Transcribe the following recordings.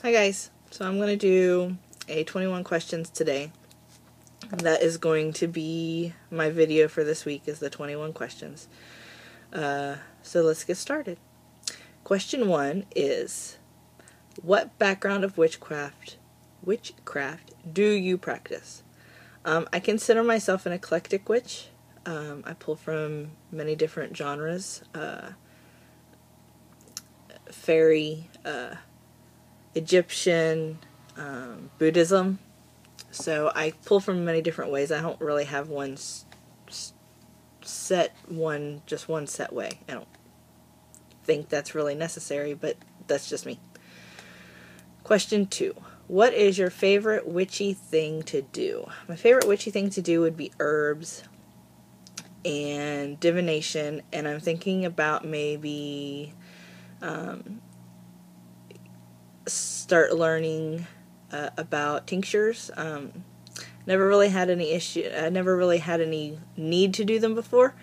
Hi guys, so I'm going to do a 21 questions today. That is going to be my video for this week, is the 21 questions. So let's get started. Question 1 is, what background of witchcraft do you practice? I consider myself an eclectic witch. I pull from many different genres. Fairy, Egyptian, Buddhism. So I pull from many different ways. I don't really have just one set way. I don't think that's really necessary, but that's just me. Question 2. What is your favorite witchy thing to do? My favorite witchy thing to do would be herbs and divination, and I'm thinking about maybe start learning about tinctures. Never really had any issue. I never really had any need to do them before.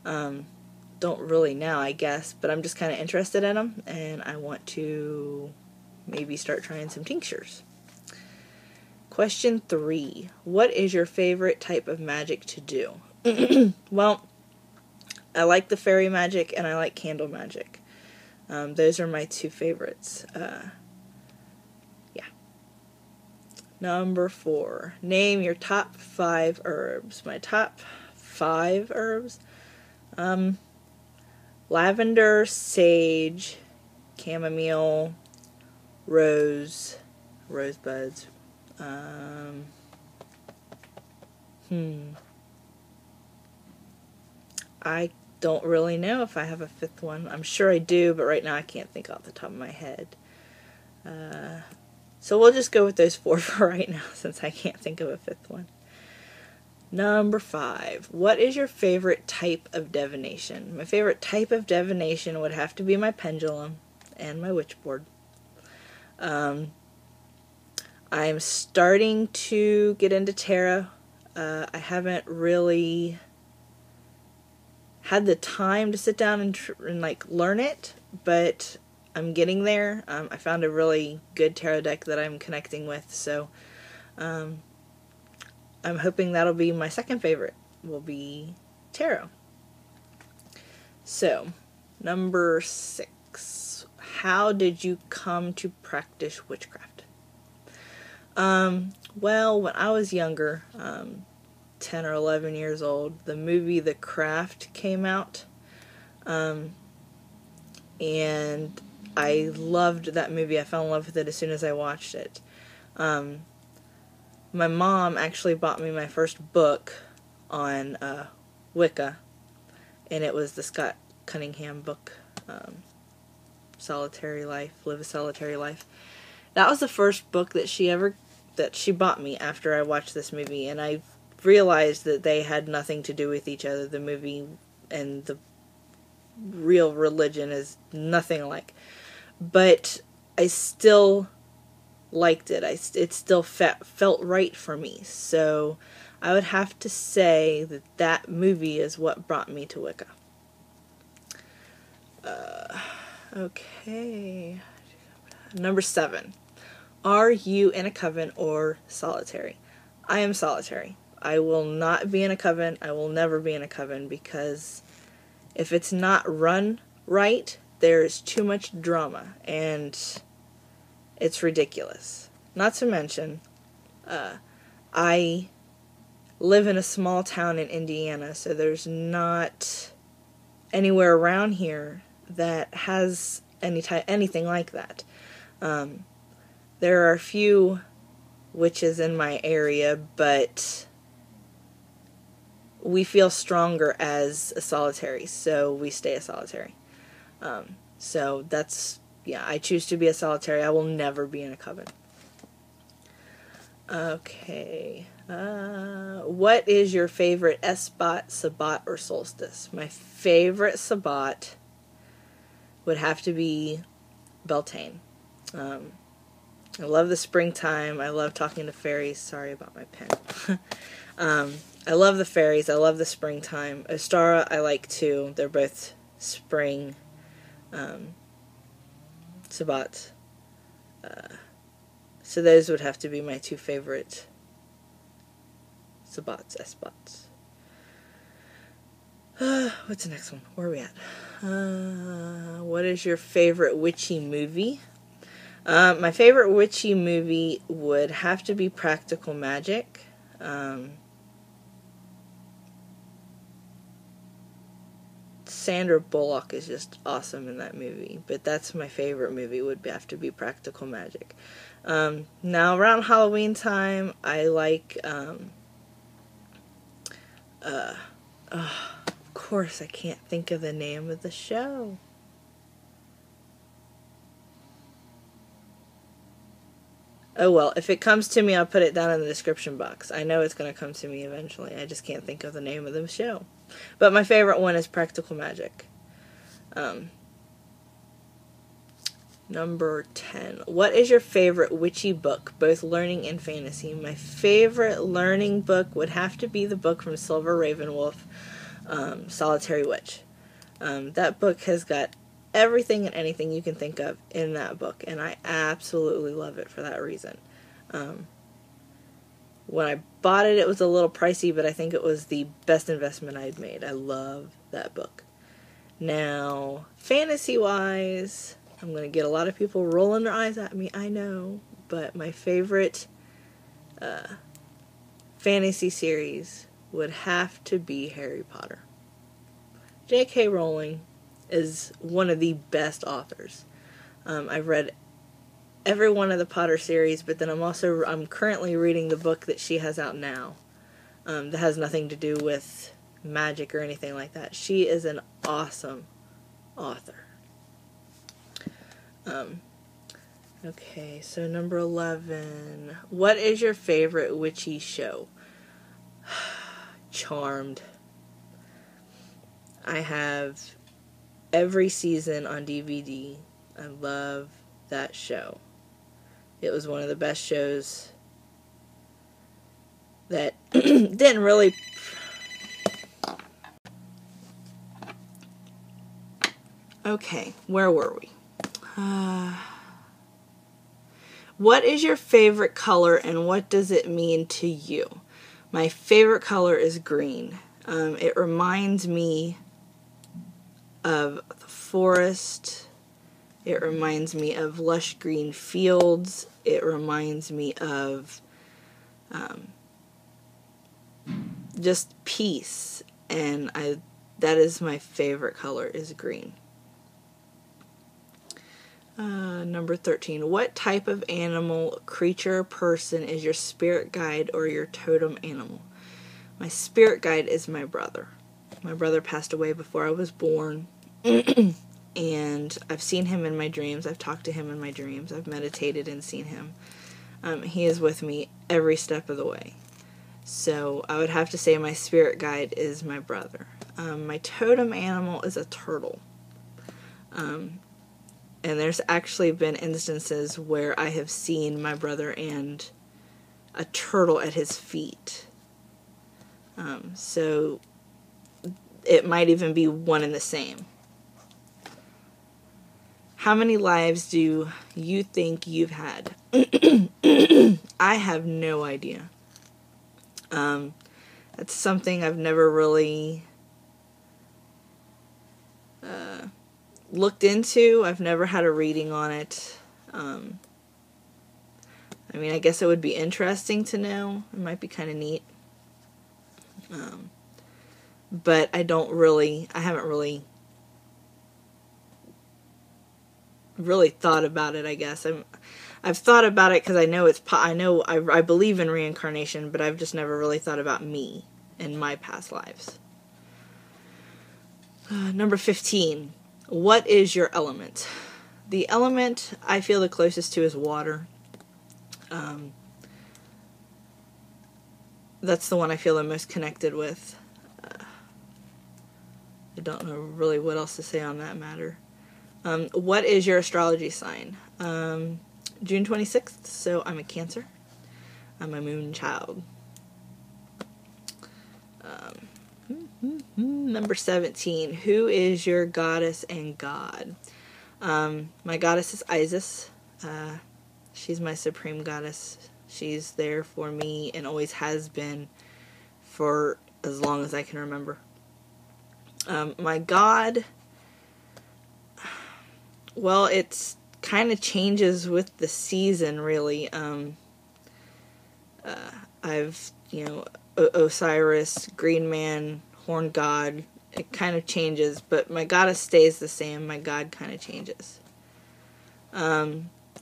Don't really now, I guess, but I'm just kind of interested in them, and I want to maybe start trying some tinctures. Question 3. What is your favorite type of magic to do? Well, I like the fairy magic and I like candle magic. Those are my two favorites. Number 4. Name your top 5 herbs. My top 5 herbs? Lavender, sage, chamomile, rosebuds. I don't really know if I have a 5th one. I'm sure I do, but right now I can't think off the top of my head. So we'll just go with those 4 for right now, since I can't think of a 5th one. Number 5. What is your favorite type of divination? My favorite type of divination would have to be my pendulum and my witchboard. I'm starting to get into tarot. I haven't really had the time to sit down and learn it, but I'm getting there. I found a really good tarot deck that I'm connecting with, so I'm hoping that'll be my second favorite, will be tarot. So, number 6. How did you come to practice witchcraft? Well, when I was younger, 10 or 11 years old, the movie The Craft came out, and I loved that movie. I fell in love with it as soon as I watched it. My mom actually bought me my first book on Wicca, and it was the Scott Cunningham book, Solitary Life, Live a Solitary Life. That was the first book that she bought me after I watched this movie, and I realized that they had nothing to do with each other. The movie and the real religion is nothing alike. But I still liked it. It still felt right for me. So I would have to say that movie is what brought me to Wicca. Okay. Number 7. Are you in a coven or solitary? I am solitary. I will not be in a coven. I will never be in a coven, because if it's not run right, there's too much drama, and it's ridiculous. Not to mention, I live in a small town in Indiana, so there's not anywhere around here that has anything like that. There are a few witches in my area, but we feel stronger as a solitary, so we stay a solitary. So that's, yeah, I choose to be a solitary. I will never be in a coven. Okay. What is your favorite Esbat, Sabbat, or solstice? My favorite Sabbat would have to be Beltane. I love the springtime. I love talking to fairies. Sorry about my pen. I love the fairies. I love the springtime. Ostara I like too. They're both spring. Sabbat So those would have to be my two favorite Sabbats, Esbats. What's the next one? Where are we at? What is your favorite witchy movie? My favorite witchy movie would have to be Practical Magic. Sandra Bullock is just awesome in that movie, but that's my favorite movie, would have to be Practical Magic. Now around Halloween time, I like, of course I can't think of the name of the show. Oh well, if it comes to me, I'll put it down in the description box. I know it's going to come to me eventually. I just can't think of the name of the show. But my favorite one is Practical Magic. Number 10. What is your favorite witchy book, both learning and fantasy? My favorite learning book would have to be the book from Silver Ravenwolf, Solitary Witch. That book has got everything and anything you can think of in that book, and I absolutely love it for that reason. When I bought it, it was a little pricey, but I think it was the best investment I'd made. I love that book. Now, fantasy-wise, I'm going to get a lot of people rolling their eyes at me, I know, but my favorite fantasy series would have to be Harry Potter. J.K. Rowling is one of the best authors. I've read every one of the Potter series, but then I'm currently reading the book that she has out now, that has nothing to do with magic or anything like that. She is an awesome author. Okay, so number 11. What is your favorite witchy show? Charmed. I have every season on DVD. I love that show. It was one of the best shows that didn't really... Okay, where were we? What is your favorite color and what does it mean to you? My favorite color is green. It reminds me of the forest. It reminds me of lush green fields. It reminds me of just peace. And that is my favorite color, is green. Number 13. What type of animal, creature, person is your spirit guide or your totem animal? My spirit guide is my brother. My brother passed away before I was born. And I've seen him in my dreams. I've talked to him in my dreams. I've meditated and seen him. He is with me every step of the way. So I would have to say my spirit guide is my brother. My totem animal is a turtle. And there's actually been instances where I have seen my brother and a turtle at his feet. So it might even be one and the same. How many lives do you think you've had? I have no idea. That's something I've never really looked into. I've never had a reading on it. I mean, I guess it would be interesting to know. It might be kind of neat. But I haven't really thought about it, I guess. I've thought about it because I believe in reincarnation, but I've just never really thought about me and my past lives. Number 15. What is your element? The element I feel the closest to is water. That's the one I feel the most connected with. I don't know really what else to say on that matter. What is your astrology sign? June 26th, so I'm a Cancer. I'm a moon child. Number 17. Who is your goddess and god? My goddess is Isis. She's my supreme goddess. She's there for me and always has been for as long as I can remember. My god, well, it's kind of changes with the season, really. I've, Osiris, Green Man, Horn God, it kind of changes, but my goddess stays the same. My god kind of changes.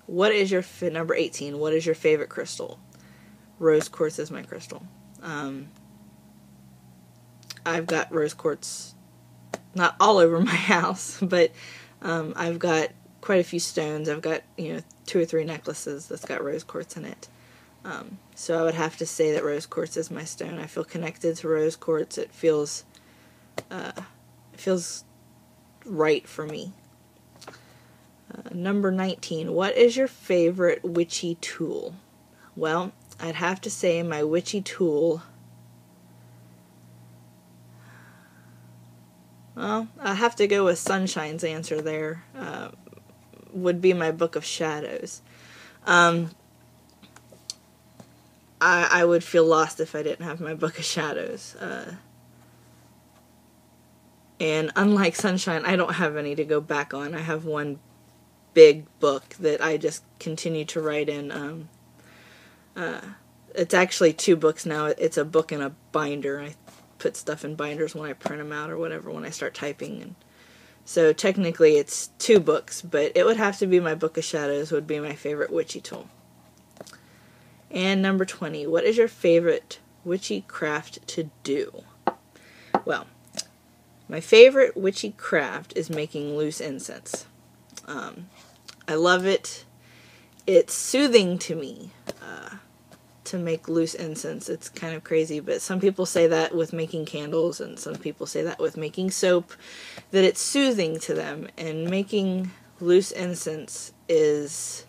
What is your, number 18, what is your favorite crystal? Rose quartz is my crystal. I've got rose quartz, not all over my house, but I've got quite a few stones. I've got, 2 or 3 necklaces that's got rose quartz in it. So I would have to say that rose quartz is my stone. I feel connected to rose quartz. It feels right for me. Number 19, what is your favorite witchy tool? Well, I'd have to say my witchy tool, well, I have to go with Sunshine's answer there, would be my Book of Shadows. I would feel lost if I didn't have my Book of Shadows. And unlike Sunshine, I don't have any to go back on. I have one big book that I just continue to write in. It's actually 2 books now. It's a book and a binder. I put stuff in binders when I print them out or whatever when I start typing. And so technically it's 2 books, but it would have to be my Book of Shadows would be my favorite witchy tool. And number 20, what is your favorite witchy craft to do? Well, my favorite witchy craft is making loose incense. I love it. It's soothing to me to make loose incense. It's kind of crazy, but some people say that with making candles, and some people say that with making soap, that it's soothing to them. And making loose incense is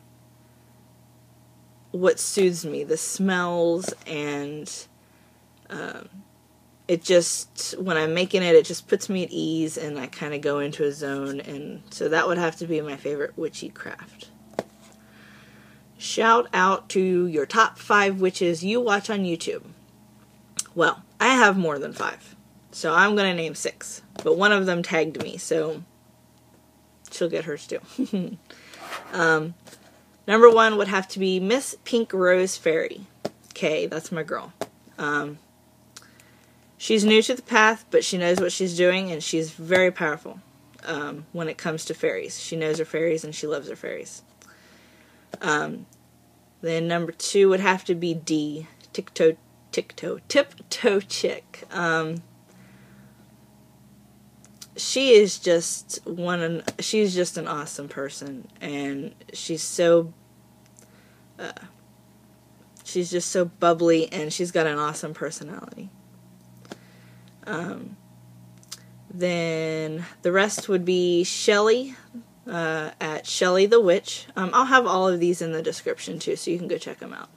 what soothes me. The smells, and it just, when I'm making it, it just puts me at ease, and I kind of go into a zone, and so that would have to be my favorite witchy craft. Shout out to your top 5 witches you watch on YouTube. Well, I have more than 5, so I'm going to name 6, but one of them tagged me, so she'll get hers too. Number 1 would have to be Miss Pink Rose Fairy. Okay, that's my girl. She's new to the path, but she knows what she's doing, and she's very powerful when it comes to fairies. She knows her fairies, and she loves her fairies. Then number 2 would have to be D, Tiptoe Chick. She's just an awesome person, and she's just so bubbly, and she's got an awesome personality. Then the rest would be Shelly, at Shelly the Witch. I'll have all of these in the description too, so you can go check them out.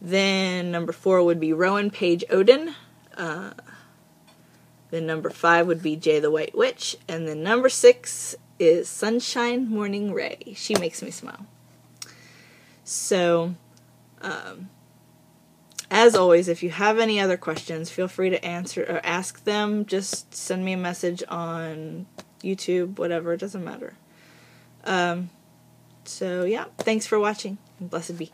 Then number 4 would be Rowan Page Odin. Then number 5 would be Jay the White Witch. And then number 6 is Sunshine Morning Ray. She makes me smile. So, as always, if you have any other questions, feel free to answer or ask them. Just send me a message on YouTube, whatever, it doesn't matter. So yeah, thanks for watching, and blessed be.